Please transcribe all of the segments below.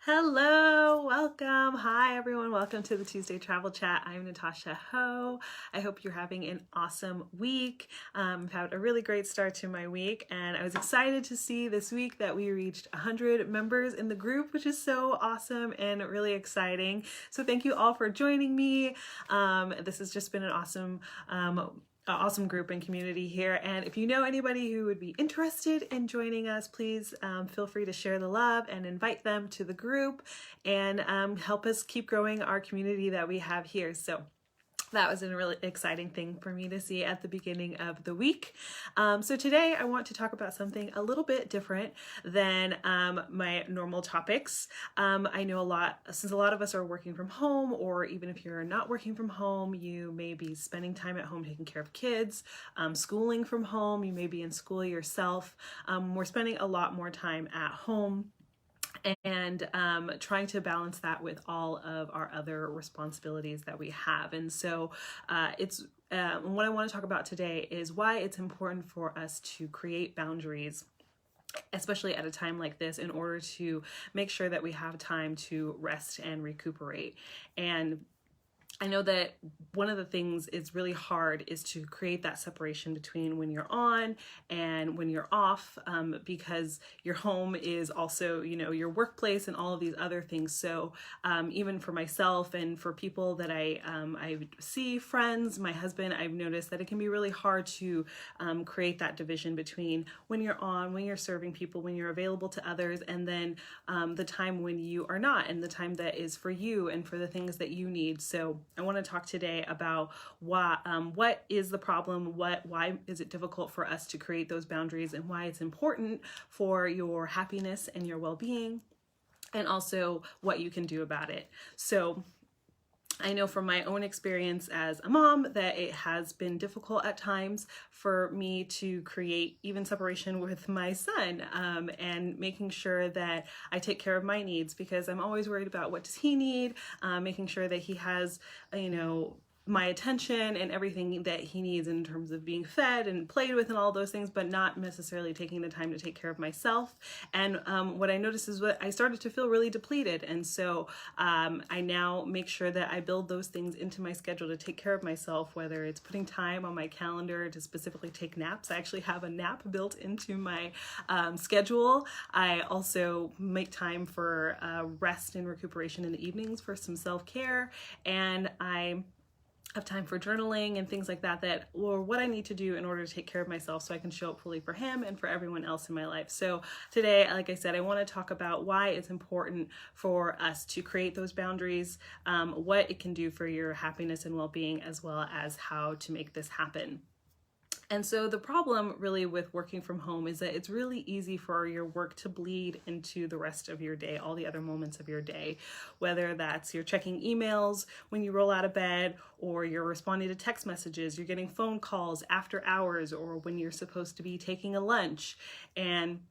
Hello, welcome. Hi, everyone. Welcome to the Tuesday Travel Chat. I'm Natasha Ho. I hope you're having an awesome week. I've had a really great start to my week, and I was excited to see this week that we reached 100 members in the group, which is so awesome and really exciting. So thank you all for joining me. This has just been an awesome group and community here. And if you know anybody who would be interested in joining us, please feel free to share the love and invite them to the group and help us keep growing our community that we have here. So that was a really exciting thing for me to see at the beginning of the week. So today I want to talk about something a little bit different than my normal topics. I know since a lot of us are working from home, or even if you're not working from home, you may be spending time at home taking care of kids, schooling from home, you may be in school yourself. We're spending a lot more time at home and trying to balance that with all of our other responsibilities that we have. And so what I want to talk about today is why it's important for us to create boundaries, especially at a time like this, in order to make sure that we have time to rest and recuperate. And I know that one of the things is really hard is to create that separation between when you're on and when you're off, because your home is also, your workplace and all of these other things. So even for myself and for people that I see, friends, my husband, I've noticed that it can be really hard to create that division between when you're on, when you're serving people, when you're available to others, and then the time when you are not, and the time that is for you and for the things that you need. So I want to talk today about what is the problem, why is it difficult for us to create those boundaries, and why it's important for your happiness and your well-being, and also what you can do about it. So I know from my own experience as a mom that it has been difficult at times for me to create even separation with my son, and making sure that I take care of my needs, because I'm always worried about what does he need, making sure that he has, my attention and everything that he needs in terms of being fed and played with and all those things, but not necessarily taking the time to take care of myself. And what I noticed is I started to feel really depleted. And so I now make sure that I build those things into my schedule to take care of myself, whether it's putting time on my calendar to specifically take naps. I actually have a nap built into my schedule. I also make time for rest and recuperation in the evenings for some self-care, and I have time for journaling and things like that, or what I need to do in order to take care of myself so I can show up fully for him and for everyone else in my life. So today, like I said, I want to talk about why it's important for us to create those boundaries, what it can do for your happiness and well-being, as well as how to make this happen. And so the problem really with working from home is that it's really easy for your work to bleed into the rest of your day, all the other moments of your day, whether that's you're checking emails when you roll out of bed, or you're responding to text messages, you're getting phone calls after hours, or when you're supposed to be taking a lunch, and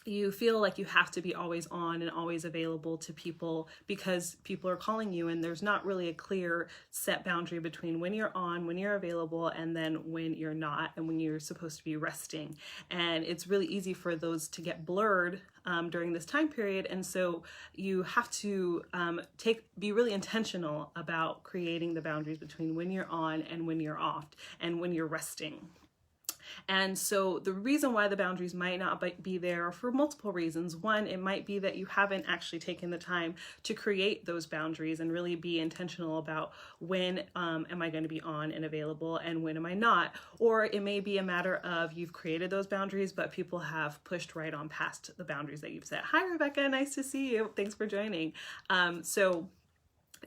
you feel like you have to be always on and always available to people because people are calling you, and there's not really a clear set boundary between when you're on, when you're available, and then when you're not, and when you're supposed to be resting. And it's really easy for those to get blurred during this time period. And so you have to be really intentional about creating the boundaries between when you're on and when you're off and when you're resting. And so the reason why the boundaries might not be there are for multiple reasons. One, it might be that you haven't actually taken the time to create those boundaries and really be intentional about when am I going to be on and available and when am I not. Or it may be a matter of you've created those boundaries, but people have pushed right on past the boundaries that you've set. Hi, Rebecca. Nice to see you. Thanks for joining. So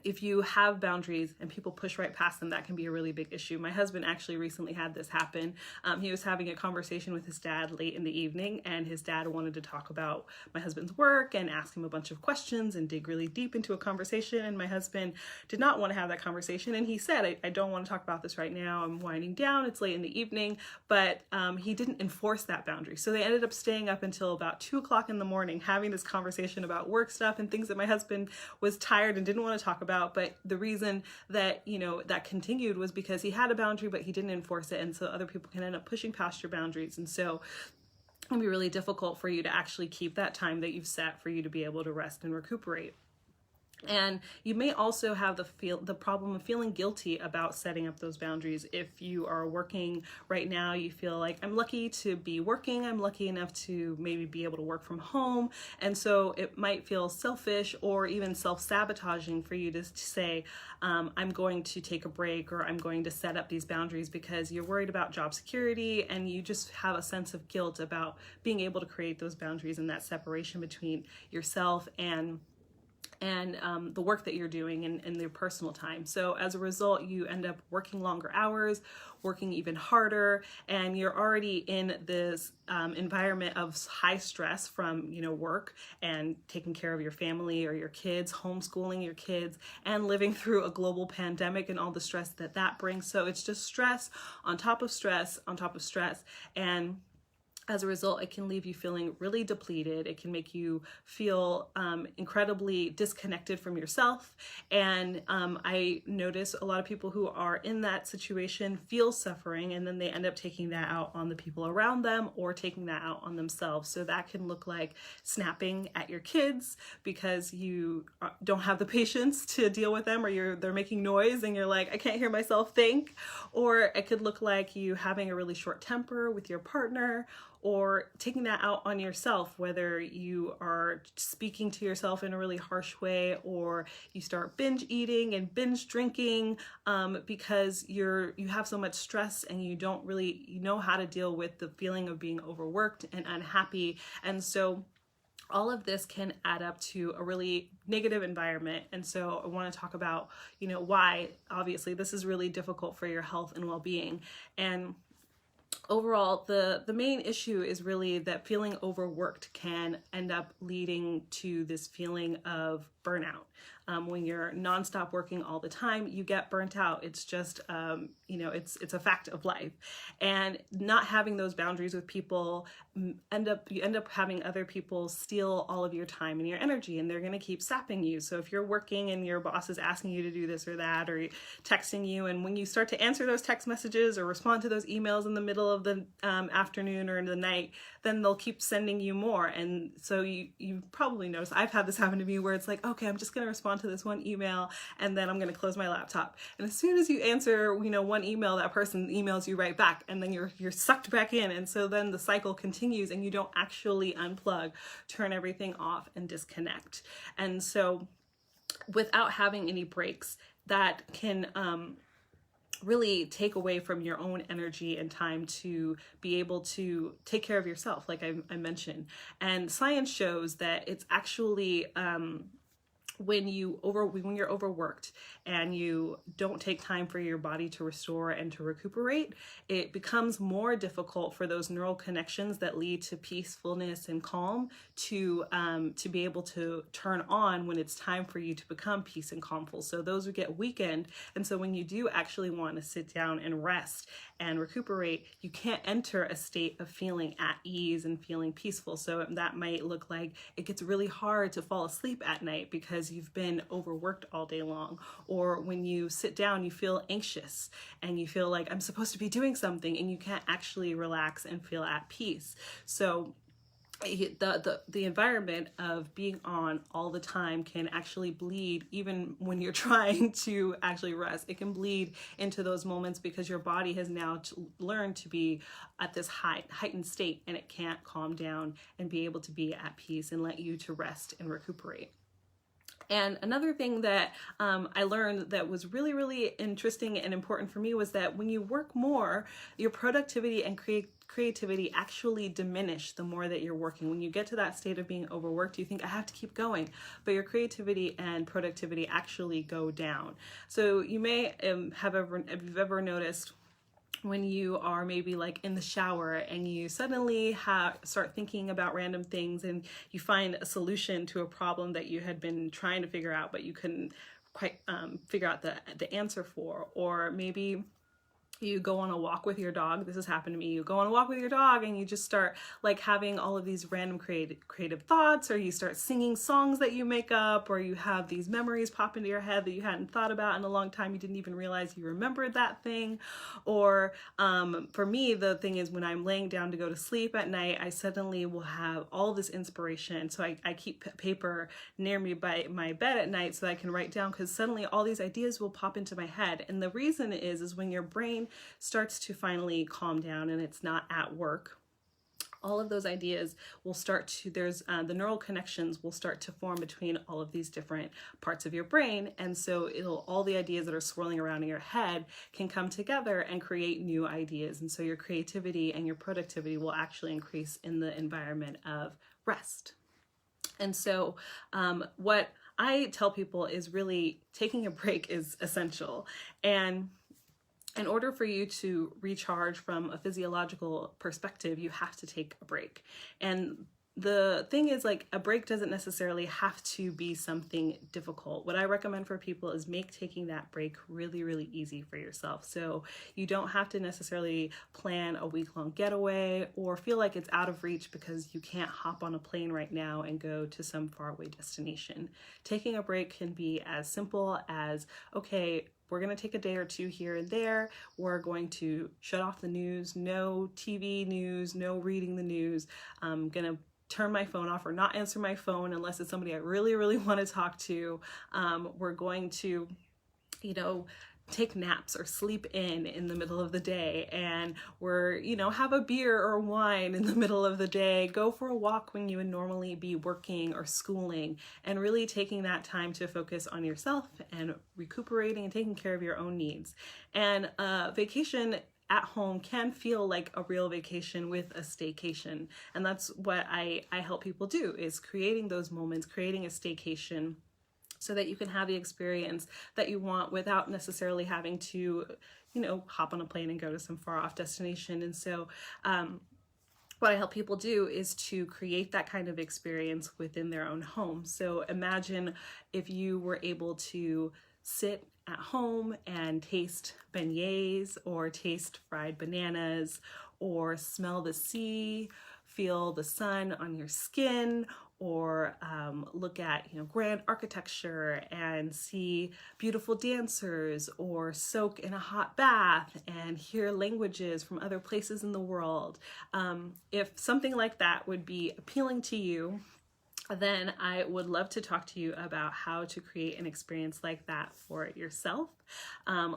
if you have boundaries and people push right past them, that can be a really big issue. My husband actually recently had this happen. He was having a conversation with his dad late in the evening, and his dad wanted to talk about my husband's work and ask him a bunch of questions and dig really deep into a conversation. And my husband did not want to have that conversation. And he said, I don't want to talk about this right now. I'm winding down. It's late in the evening. But he didn't enforce that boundary. So they ended up staying up until about 2 o'clock in the morning having this conversation about work stuff and things that my husband was tired and didn't want to talk about. But the reason that, that continued was because he had a boundary, but he didn't enforce it. And so other people can end up pushing past your boundaries. And so can be really difficult for you to actually keep that time that you've set for you to be able to rest and recuperate. And you may also have the problem of feeling guilty about setting up those boundaries. If you are working right now, you feel like, I'm lucky to be working, I'm lucky enough to maybe be able to work from home. And so it might feel selfish or even self-sabotaging for you to say, I'm going to take a break, or I'm going to set up these boundaries, because you're worried about job security and you just have a sense of guilt about being able to create those boundaries and that separation between yourself and the work that you're doing in their personal time. So as a result, you end up working longer hours, working even harder, and you're already in this environment of high stress from, work and taking care of your family or your kids, homeschooling your kids, and living through a global pandemic and all the stress that brings. So it's just stress on top of stress on top of stress. And as a result, it can leave you feeling really depleted. It can make you feel incredibly disconnected from yourself. And I notice a lot of people who are in that situation feel suffering, and then they end up taking that out on the people around them or taking that out on themselves. So that can look like snapping at your kids because you don't have the patience to deal with them, or they're making noise and you're like, I can't hear myself think. Or it could look like you having a really short temper with your partner, or taking that out on yourself, whether you are speaking to yourself in a really harsh way, or you start binge eating and binge drinking because you have so much stress and you don't really know how to deal with the feeling of being overworked and unhappy. And so all of this can add up to a really negative environment. And so I want to talk about, why obviously this is really difficult for your health and well-being. And overall, the main issue is really that feeling overworked can end up leading to this feeling of burnout. When you're nonstop working all the time, you get burnt out. It's just, it's a fact of life. And not having those boundaries with people, you end up having other people steal all of your time and your energy, and they're going to keep sapping you. So if you're working and your boss is asking you to do this or that, or texting you, and when you start to answer those text messages or respond to those emails in the middle of the afternoon or in the night, then they'll keep sending you more. And so you probably noticed, I've had this happen to me where it's like, okay, I'm just going to respond to this one email and then I'm going to close my laptop. And as soon as you answer, one email, that person emails you right back, and then you're sucked back in. And so then the cycle continues and you don't actually unplug, turn everything off, and disconnect. And so without having any breaks, that can really take away from your own energy and time to be able to take care of yourself, like I mentioned. And science shows that it's actually when you're overworked and you don't take time for your body to restore and to recuperate, it becomes more difficult for those neural connections that lead to peacefulness and calm to be able to turn on when it's time for you to become peace and calmful. So those would get weakened. And so when you do actually want to sit down and rest and recuperate, you can't enter a state of feeling at ease and feeling peaceful. So that might look like it gets really hard to fall asleep at night because you've been overworked all day long. Or when you sit down, you feel anxious and you feel like, I'm supposed to be doing something, and you can't actually relax and feel at peace. So the environment of being on all the time can actually bleed, even when you're trying to actually rest. It can bleed into those moments because your body has now learned to be at this heightened state, and it can't calm down and be able to be at peace and let you to rest and recuperate. And another thing that I learned that was really, really interesting and important for me was that when you work more, your productivity and creativity actually diminish the more that you're working. When you get to that state of being overworked, you think, I have to keep going, but your creativity and productivity actually go down. So you may if you've ever noticed when you are maybe like in the shower and you suddenly start thinking about random things, and you find a solution to a problem that you had been trying to figure out but you couldn't quite figure out the answer for. Or maybe you go on a walk with your dog. This has happened to me. You go on a walk with your dog and you just start like having all of these random creative thoughts, or you start singing songs that you make up, or you have these memories pop into your head that you hadn't thought about in a long time. You didn't even realize you remembered that thing. Or for me, the thing is when I'm laying down to go to sleep at night, I suddenly will have all this inspiration. So I keep paper near me by my bed at night so that I can write down, because suddenly all these ideas will pop into my head. And the reason is when your brain starts to finally calm down and it's not at work, all of those ideas will start to, the neural connections will start to form between all of these different parts of your brain. And so all the ideas that are swirling around in your head can come together and create new ideas. And so your creativity and your productivity will actually increase in the environment of rest. And so what I tell people is really taking a break is essential. And in order for you to recharge from a physiological perspective, you have to take a break. And the thing is, like, a break doesn't necessarily have to be something difficult. What I recommend for people is make taking that break really, really easy for yourself. So you don't have to necessarily plan a week-long getaway or feel like it's out of reach because you can't hop on a plane right now and go to some faraway destination. Taking a break can be as simple as, okay, we're going to take a day or two here and there. We're going to shut off the news, no TV news, no reading the news. I'm going to turn my phone off or not answer my phone unless it's somebody I really, really want to talk to. We're going to, take naps or sleep in the middle of the day, and we're, have a beer or wine in the middle of the day, go for a walk when you would normally be working or schooling, and really taking that time to focus on yourself and recuperating and taking care of your own needs. And vacation at home can feel like a real vacation with a staycation. And that's what I help people do, is creating those moments, creating a staycation, so that you can have the experience that you want without necessarily having to, hop on a plane and go to some far off destination. And so what I help people do is to create that kind of experience within their own home. So imagine if you were able to sit at home and taste beignets or taste fried bananas or smell the sea, feel the sun on your skin, or look at grand architecture and see beautiful dancers, or soak in a hot bath and hear languages from other places in the world. If something like that would be appealing to you, then I would love to talk to you about how to create an experience like that for yourself.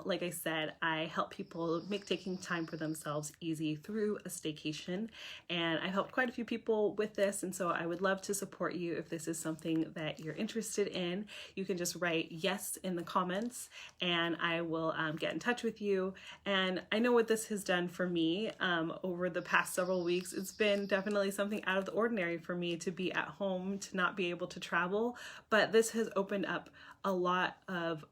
Like I said, I help people make taking time for themselves easy through a staycation, and I've helped quite a few people with this, and so I would love to support you if this is something that you're interested in. You can just write yes in the comments, and I will get in touch with you. And I know what this has done for me over the past several weeks. It's been definitely something out of the ordinary for me to be at home, to not be able to travel, but this has opened up a lot of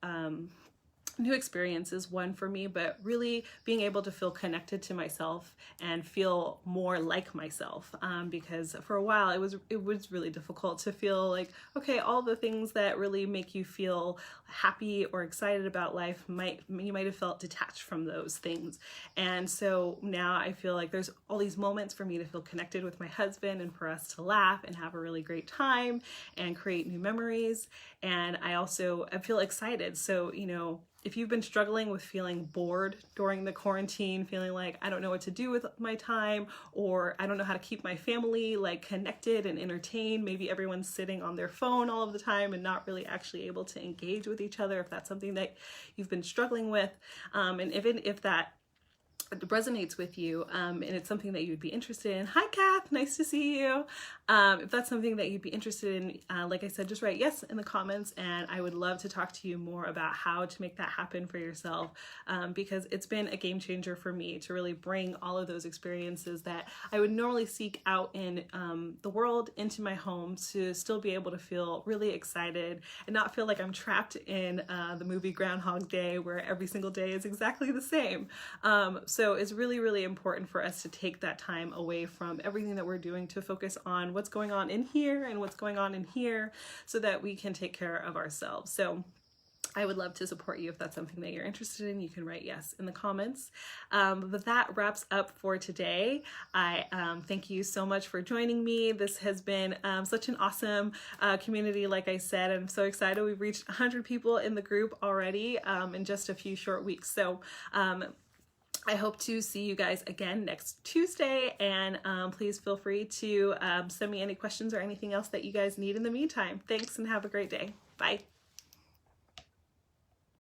new experiences, one for me, but really being able to feel connected to myself and feel more like myself, because for a while it was really difficult to feel like, okay, all the things that really make you feel happy or excited about life, you might have felt detached from those things. And so now I feel like there's all these moments for me to feel connected with my husband and for us to laugh and have a really great time and create new memories. And I feel excited. So, if you've been struggling with feeling bored during the quarantine, feeling like I don't know what to do with my time, or I don't know how to keep my family connected and entertained, maybe everyone's sitting on their phone all of the time and not really actually able to engage with each other, if that's something that you've been struggling with, and if that resonates with you, and it's something that you'd be interested in. Hi, Kath, nice to see you. If that's something that you'd be interested in, like I said, just write yes in the comments, and I would love to talk to you more about how to make that happen for yourself, because it's been a game changer for me to really bring all of those experiences that I would normally seek out in the world into my home, to still be able to feel really excited and not feel like I'm trapped in the movie Groundhog Day, where every single day is exactly the same. So it's really, really important for us to take that time away from everything that we're doing to focus on what's going on in here and what's going on in here, so that we can take care of ourselves. So I would love to support you if that's something that you're interested in. You can write yes in the comments. But that wraps up for today. I thank you so much for joining me. This has been such an awesome community. Like I said, I'm so excited. We've reached 100 people in the group already in just a few short weeks. So I hope to see you guys again next Tuesday, and please feel free to send me any questions or anything else that you guys need in the meantime. Thanks and have a great day. Bye.